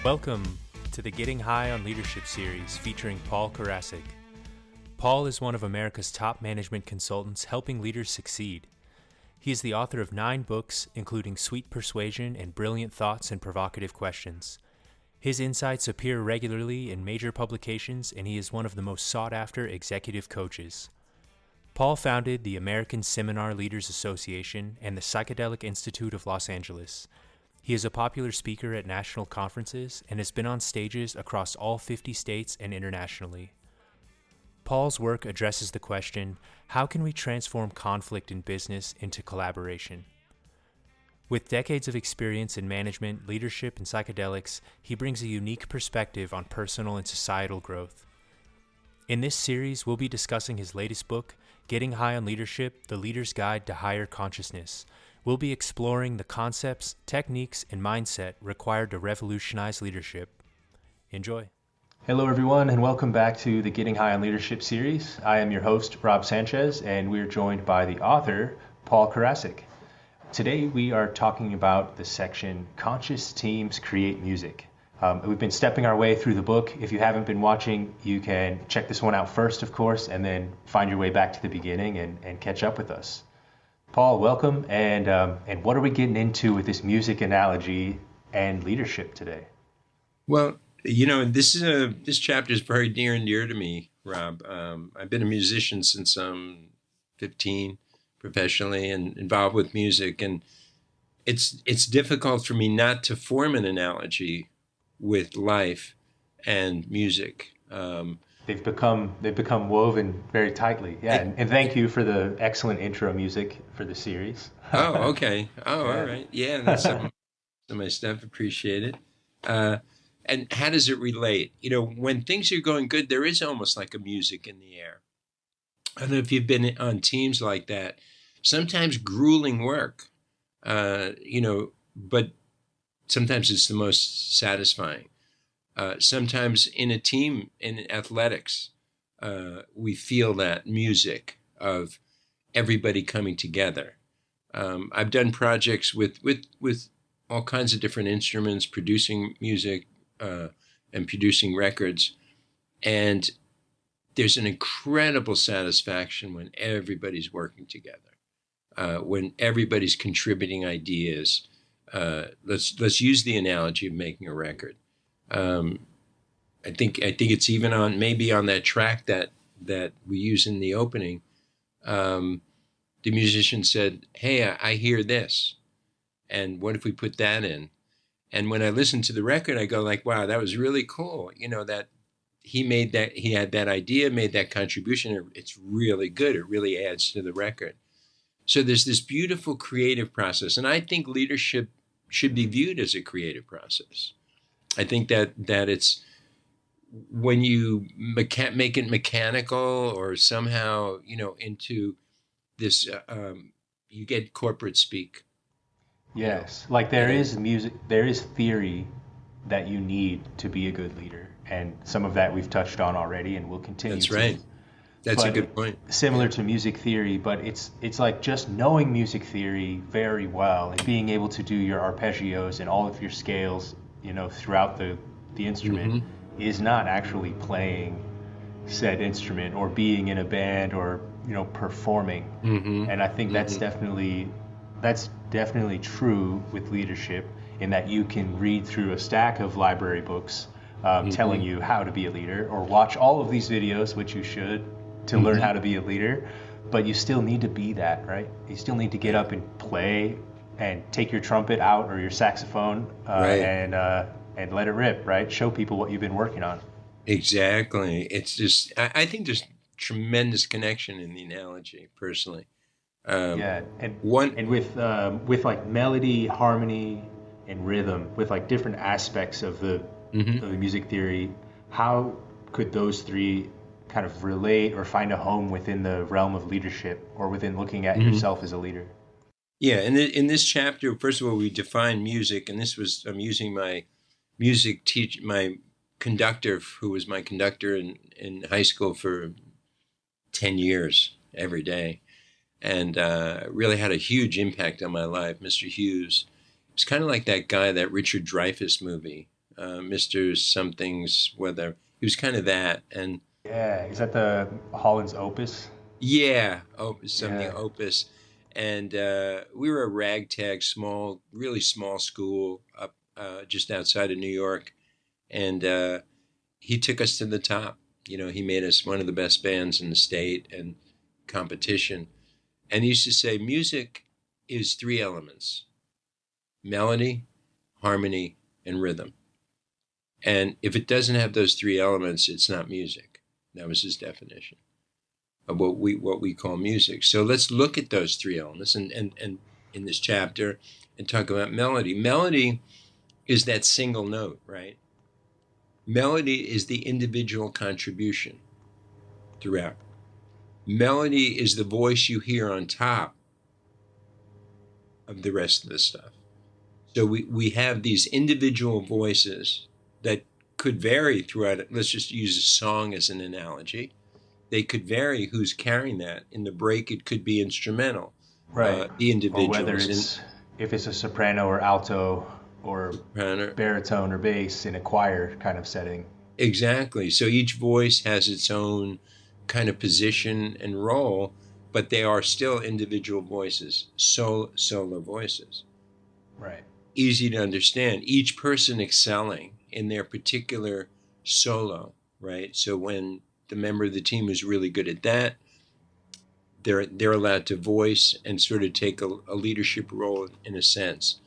Welcome to the Getting High on Leadership series featuring Paul Karasik. Paul is one of America's top management consultants helping leaders succeed. He is the author of 9 books, including Sweet Persuasion and Brilliant Thoughts and Provocative Questions. His insights appear regularly in major publications, and he is one of the most sought-after executive coaches. Paul founded the American Seminar Leaders Association and the Psychedelic Institute of Los Angeles. He is a popular speaker at national conferences and has been on stages across all 50 states and internationally. Paul's work addresses the question, how can we transform conflict in business into collaboration? With decades of experience in management, leadership, and psychedelics, he brings a unique perspective on personal and societal growth. In this series, we'll be discussing his latest book, Getting High on Leadership, The Leader's Guide to Higher Consciousness. We'll be exploring the concepts, techniques, and mindset required to revolutionize leadership. Enjoy. Hello, everyone, and welcome back to the Getting High on Leadership series. I am your host, Rob Sanchez, and we're joined by the author, Paul Karasik. Today, we are talking about the section, Conscious Teams Create Music. We've been stepping our way through the book. If you haven't been watching, you can check this one out first, of course, and then find your way back to the beginning and catch up with us. Paul, welcome, and what are we getting into with this music analogy and leadership today? Well, you know, this chapter is very near and dear to me, Rob. I've been a musician since I'm 15 professionally and involved with music, and it's difficult for me not to form an analogy with life and music. They've become woven very tightly. Yeah, and thank you for the excellent intro music for the series. Oh, okay. Oh, yeah. All right. Yeah, that's some of my stuff. Appreciate it. And how does it relate? You know, when things are going good, there is almost like a music in the air. I don't know if you've been on teams like that. Sometimes grueling work, but sometimes it's the most satisfying. Sometimes in a team, in athletics, we feel that music of everybody coming together. I've done projects with all kinds of different instruments, producing music and producing records. And there's an incredible satisfaction when everybody's working together, when everybody's contributing ideas. Let's use the analogy of making a record. I think it's even on that track that we use in the opening. The musician said, "Hey, I hear this, and what if we put that in?" And when I listen to the record, I go like, "Wow, that was really cool." You know, that he had that idea, made that contribution. It's really good. It really adds to the record. So there's this beautiful creative process, and I think leadership should be viewed as a creative process. I think that it's when you make it mechanical or somehow, into this, you get corporate speak. Yes, like there is music, there is theory that you need to be a good leader, and some of that we've touched on already, and we'll continue. That's right. That's a good point. Similar to music theory, but it's like just knowing music theory very well and being able to do your arpeggios and all of your scales, throughout the instrument is not actually playing said instrument or being in a band or performing. And I think that's definitely true with leadership, in that you can read through a stack of library books telling you how to be a leader, or watch all of these videos, which you should, to learn how to be a leader, but you still need to be that, right? You still need to get up and play and take your trumpet out or your saxophone and let it rip, right? Show people what you've been working on. Exactly. It's just, I think there's tremendous connection in the analogy, personally. And with like melody, harmony, and rhythm, with like different aspects of the music theory, how could those three kind of relate or find a home within the realm of leadership, or within looking at yourself as a leader? Yeah, and in this chapter, first of all, we define music, and I'm using my music teacher, my conductor, who was my conductor in high school for 10 years every day, and really had a huge impact on my life, Mr. Hughes. It's kind of like that guy, that Richard Dreyfuss movie, Mr. Something's Weather. He was kind of that. And Yeah, is that the Holland's Opus? yeah, something Yeah. Opus. And we were a ragtag, small, really small school up just outside of New York. And he took us to the top. He made us one of the best bands in the state and competition. And he used to say, music is three elements: melody, harmony, and rhythm. And if it doesn't have those three elements, it's not music. That was his definition of what we call music. So let's look at those three elements and in this chapter and talk about melody. Melody is that single note, right? Melody is the individual contribution throughout. Melody is the voice you hear on top of the rest of the stuff. So we have these individual voices that could vary throughout it. Let's just use a song as an analogy. They could vary who's carrying that. In the break, it could be instrumental. Right. The individuals. Or whether if it's a soprano or alto or baritone or bass in a choir kind of setting. Exactly. So each voice has its own kind of position and role, but they are still individual voices, solo voices. Right. Easy to understand. Each person excelling in their particular solo, right? So when the member of the team is really good at that, they're allowed to voice and sort of take a leadership role in a sense.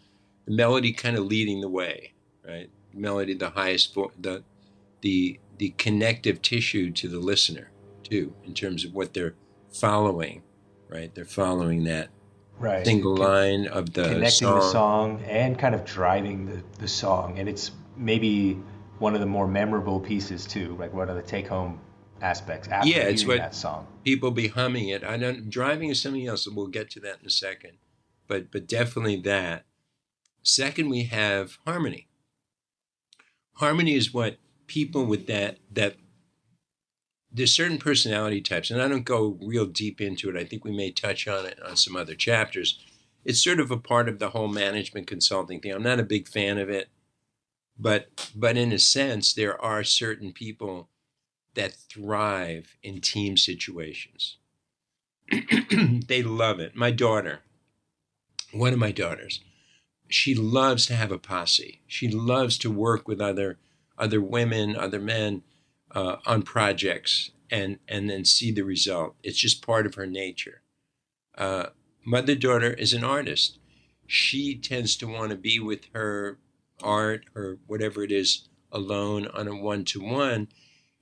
The melody kind of leading the way, right? Melody, the highest, the connective tissue to the listener, too, in terms of what they're following, right? They're following that single line of the connecting song. the song and kind of driving the song. And it's maybe one of the more memorable pieces, too, like one of the take-home aspects after hearing that song. People be humming it. Driving is something else, and we'll get to that in a second. But definitely that. Second, we have harmony. Harmony is what people with that there's certain personality types, and I don't go real deep into it. I think we may touch on it on some other chapters. It's sort of a part of the whole management consulting thing. I'm not a big fan of it, but in a sense, there are certain people that thrive in team situations. They love it. My daughter, one of my daughters, she loves to have a posse. She loves to work with other women, other men on projects and then see the result. It's just part of her nature. Mother-daughter is an artist. She tends to want to be with her art or whatever it is alone on a one-to-one.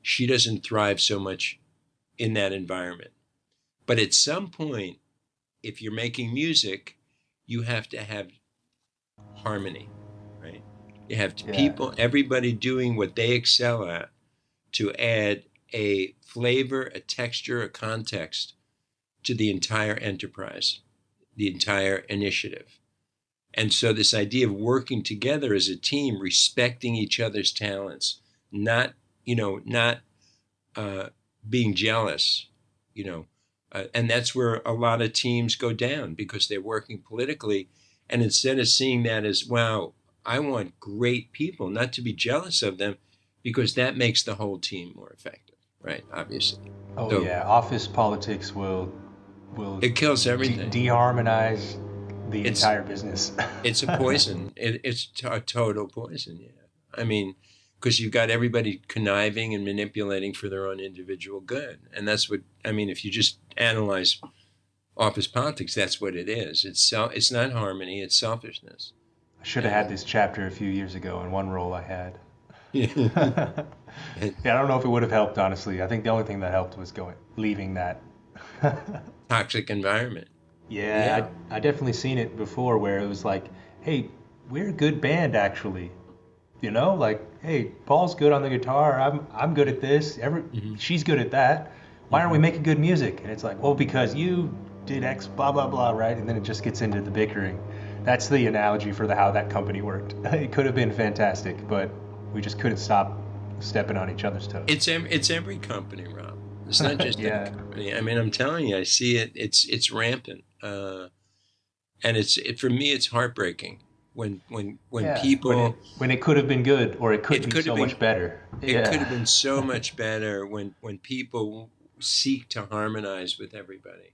She doesn't thrive so much in that environment. But at some point, if you're making music, you have to have harmony, right? You have people, everybody doing what they excel at to add a flavor, a texture, a context to the entire enterprise, the entire initiative. And so this idea of working together as a team, respecting each other's talents, not being jealous, and that's where a lot of teams go down because they're working politically. And instead of seeing that as, wow, I want great people, not to be jealous of them, because that makes the whole team more effective, right? Obviously. Office politics will it kills everything. De-harmonize the entire business. It's a poison. It's a total poison, yeah. I mean, because you've got everybody conniving and manipulating for their own individual good. And that's what, if you just analyze office politics, that's what it is. It's not harmony, it's selfishness. I should have had this chapter a few years ago in one role I had. I don't know if it would have helped, honestly. I think the only thing that helped was leaving that toxic environment. Yeah. I definitely seen it before where it was like, hey, we're a good band actually. Hey, Paul's good on the guitar. I'm good at this. She's good at that. Why aren't we making good music? And it's like, well, because you did X, blah, blah, blah, right? And then it just gets into the bickering. That's the analogy for how that company worked. It could have been fantastic, but we just couldn't stop stepping on each other's toes. It's every company, Rob. It's not just that company. I'm telling you, I see it. It's rampant, and for me, it's heartbreaking When Yeah, when people, it could have been good, or it could it be could have so been much better. it could Yeah. have been so much better when people seek to harmonize with everybody,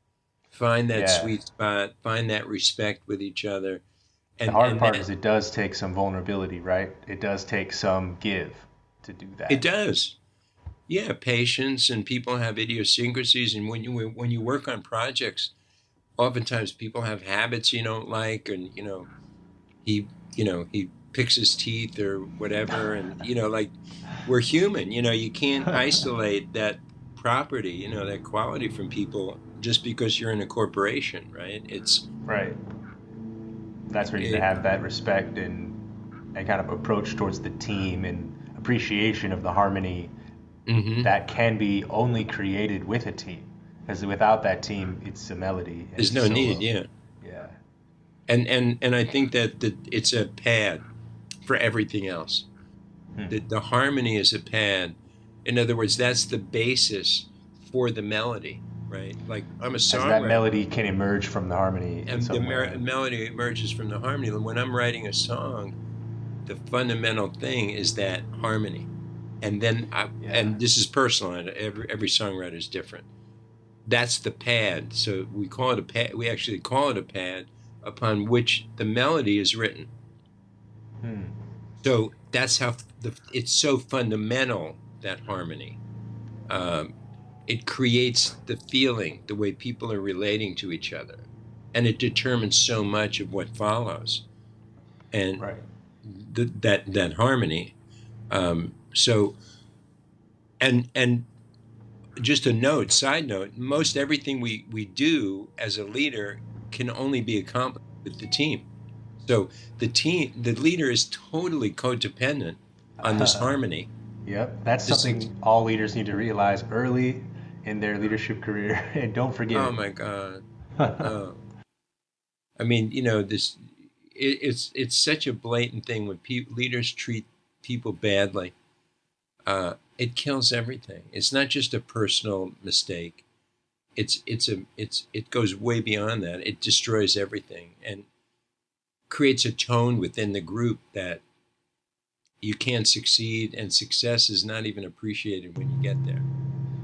find that Yeah. sweet spot, find that respect with each other, The hard and part that is it does take some vulnerability, right? It does take some give to do it that. does. Yeah, patience, and people have idiosyncrasies, and when you work on projects, oftentimes people have habits you don't like, and he he picks his teeth or whatever, and like, we're human. You can't isolate that property, that quality from people just because you're in a corporation, right? Right. That's where you need to it, have that respect and kind of approach towards the team and appreciation of the harmony hmm that can be only created with a team. Because without that team, it's a melody and there's it's a no need. solo. Yeah, Yeah. and I think that it's a pad for everything else. Hmm. The harmony is a pad. In other words, that's the basis for the melody, right? Like, I'm a As that songwriter, melody can emerge from the harmony in and the some way. melody emerges from the harmony. And when I'm writing a song, the fundamental thing is that harmony. And then Yeah. and this is personal, and every songwriter is different. That's the pad. So we call it a pad. We actually call it a pad upon which the melody is written. Hmm. So that's how it's so fundamental, that harmony. Um, it creates the feeling, the way people are relating to each other, and it determines so much of what follows. And Right. that harmony. So and just a note, side note, most everything we do as a leader can only be accomplished with the team. So the leader is totally codependent on this harmony. Yep. That's This is, something all leaders need to realize early in their leadership career and don't forget oh it. my God. Oh, I mean, it's such a blatant thing when leaders treat people badly. It kills everything. It's not just a personal mistake. It goes way beyond that. It destroys everything and creates a tone within the group that you can't succeed, and success is not even appreciated when you get there.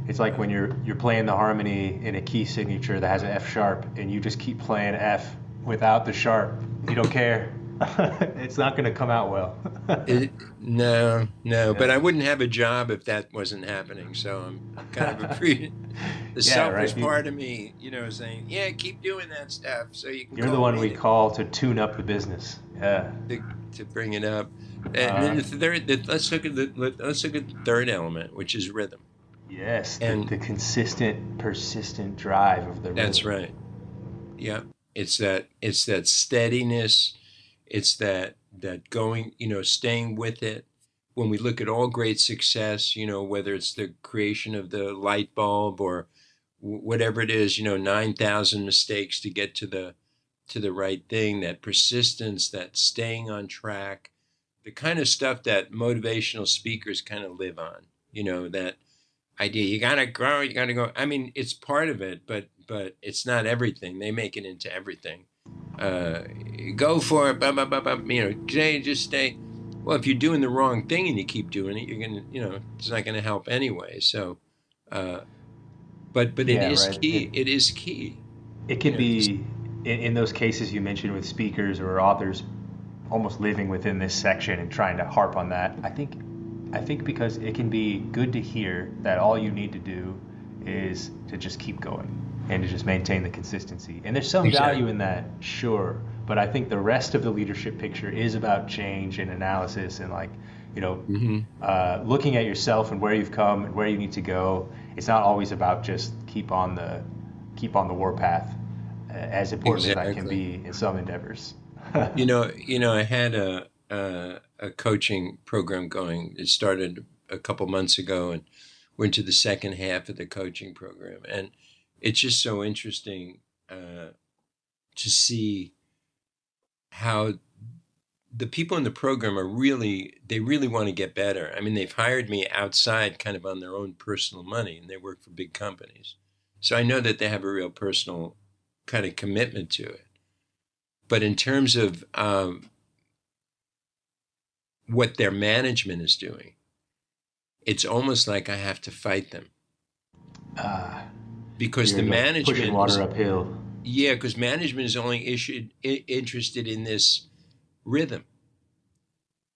It's like when you're playing the harmony in a key signature that has an F sharp and you just keep playing F without the sharp. You don't care. It's not going to come out well. No, but Yeah. I wouldn't have a job if that wasn't happening. So I'm kind of the Yeah, right. selfish part of me, saying, yeah, keep doing that stuff so you can You're the call one me we call to tune up the business. Yeah. to bring it up. And then Uh, the third, let's look at the third element, which is rhythm. yes, And the consistent, persistent drive of the that's rhythm. right. Yeah, it's that steadiness. It's that going, staying with it. When we look at all great success, whether it's the creation of the light bulb or whatever it is, 9,000 mistakes to get to the right thing, that persistence, that staying on track, the kind of stuff that motivational speakers kind of live on, that idea, you got to grow, you got to go. I mean, it's part of it, but it's not everything. They make it into everything. uh, Go for it, blah, blah, blah, blah, just stay. Well, if you're doing the wrong thing and you keep doing it, you're gonna, it's not gonna help anyway. So, uh, but it Yeah, is right. key. It is key. It can Just be in those cases you mentioned with speakers or authors almost living within this section and trying to harp on that. I think because it can be good to hear that all you need to do is to just keep going and to just maintain the consistency. And there's some value exactly. in that, sure. But I think the rest of the leadership picture is about change and analysis and hmm looking at yourself and where you've come and where you need to go. It's not always about just keep on the warpath, as important as that can Exactly. be in some endeavors. I had a coaching program going. It started a couple months ago, and we're into the second half of the coaching program, and it's just so interesting to see how the people in the program they really want to get better. I mean, they've hired me outside kind of on their own personal money, and they work for big companies. So I know that they have a real personal kind of commitment to it. But in terms of what their management is doing, it's almost like I have to fight them. Because You're the like pushing management water is, uphill. yeah, because management is only interested in this rhythm.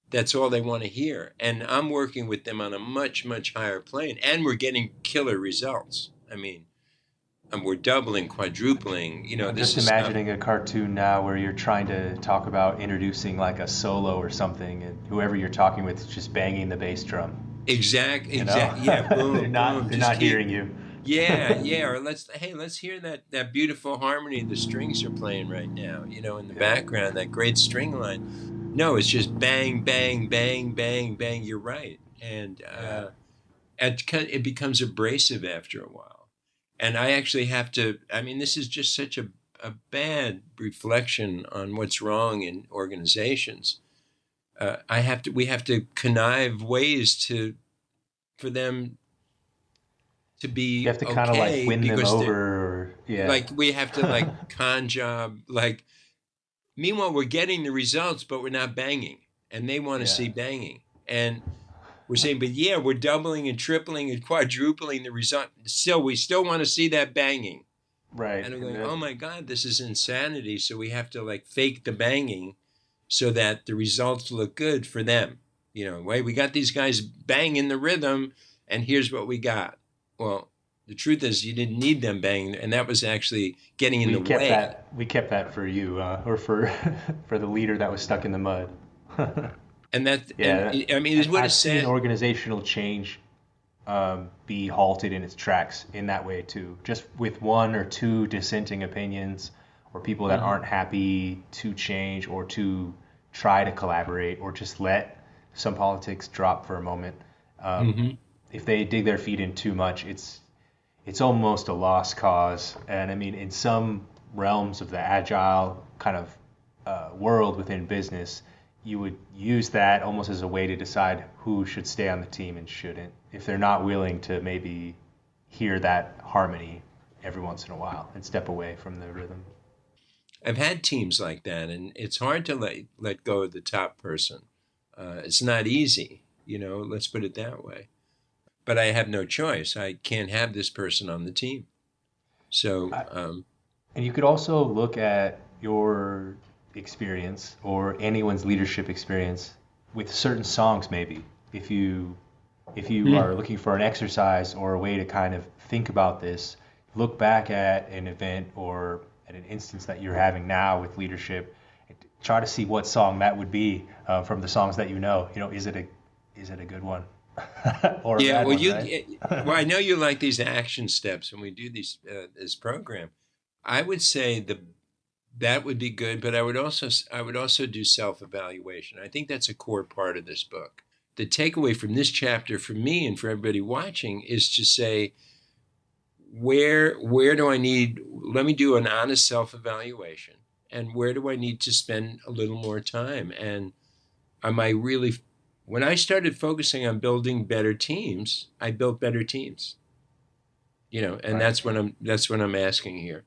That's all they want to hear. And I'm working with them on a much, much higher plane. And we're getting killer results. I mean, and we're doubling, quadrupling, I'm this just is stuff. imagining a cartoon now where you're trying to talk about introducing like a solo or something, and whoever you're talking with is just banging the bass drum. Exact, You know, yeah, boom, they're boom. not Just keep, hearing you. yeah. Or let's hear that beautiful harmony the strings are playing right now, in the background, that great string line. No, it's just bang, bang, bang, bang, bang. You're right. And it becomes abrasive after a while. And I actually have to, I mean, this is just such a bad reflection on what's wrong in organizations. We have to connive ways for them to You be have to kind of like okay, win them because over, or, yeah. like we have to like con job, like, meanwhile we're getting the results, but we're not banging, and they want to Yeah. see banging. And we're saying, but yeah, we're doubling and tripling and quadrupling the result. Still, we still want to see that banging. Right. And I'm going, oh my God, this is insanity. So we have to like fake the banging so that the results look good for them. Wait, we got these guys banging the rhythm, and here's what we got. Well, the truth is you didn't need them banging, and that was actually getting in the way. We kept that for you, or for for the leader that was stuck in the mud. And that, Yeah, and I mean, is what I've it's seen said. organizational change be halted in its tracks in that way too. Just with one or two dissenting opinions, or people that aren't happy to change or to try to collaborate, or just let some politics drop for a moment. If they dig their feet in too much, it's almost a lost cause. And I mean, in some realms of the agile kind of world within business, you would use that almost as a way to decide who should stay on the team and shouldn't, if they're not willing to maybe hear that harmony every once in a while and step away from the rhythm. I've had teams like that, and it's hard to let go of the top person. It's not easy, let's put it that way. But I have no choice. I can't have this person on the team. So, And you could also look at your experience or anyone's leadership experience with certain songs, maybe. If you are looking for an exercise or a way to kind of think about this, look back at an event or at an instance that you're having now with leadership, and try to see what song that would be from the songs that you know. Is it a good one or a yeah, bad well, one, right? well, I know you like these action steps when we do this program. I would say that would be good, but I would also do self-evaluation. I think that's a core part of this book. The takeaway from this chapter for me and for everybody watching is to say, where do I need, let me do an honest self-evaluation, and where do I need to spend a little more time? And am I really, when I started focusing on building better teams, I built better teams. And Right. that's what I'm asking here.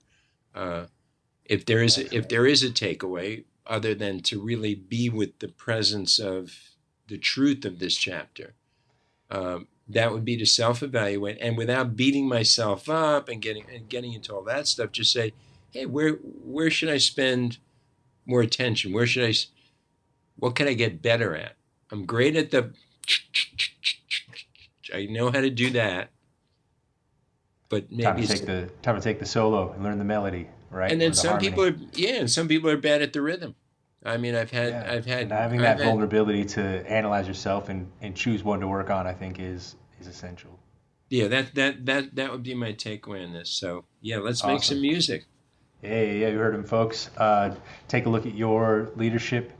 If there is a takeaway other than to really be with the presence of the truth of this chapter, that would be to self-evaluate, and without beating myself up and getting into all that stuff, just say, hey, where should I spend more attention? What can I get better at? I'm great at I know how to do that, but maybe Time to take the solo and learn the melody, right? and then Or the harmony. some people are bad at the rhythm. I mean, Yeah, and having that vulnerability to analyze yourself and choose one to work on, I think is essential. yeah, that would be my takeaway on this. So yeah, let's make some Awesome. music. Yeah, you heard him, folks. Take a look at your leadership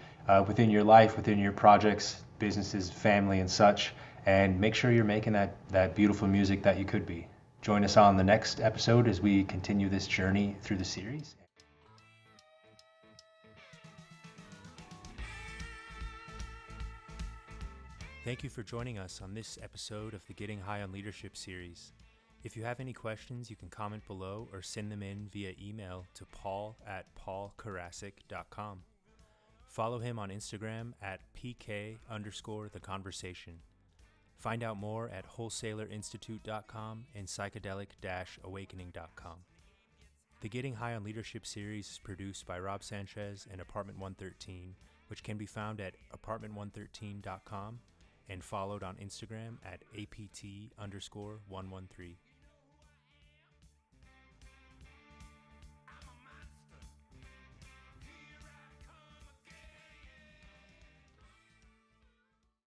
within your life, within your projects, businesses, family, and such, and make sure you're making that beautiful music that you could be. Join us on the next episode as we continue this journey through the series. Thank you for joining us on this episode of the Getting High on Leadership series. If you have any questions, you can comment below or send them in via email to paul@paulkarasik.com. Follow him on Instagram at PK_The Conversation. Find out more at wholesalerinstitute.com and psychedelic-awakening.com. The Getting High on Leadership series is produced by Rob Sanchez and Apartment 113, which can be found at apartment113.com and followed on Instagram at APT_113.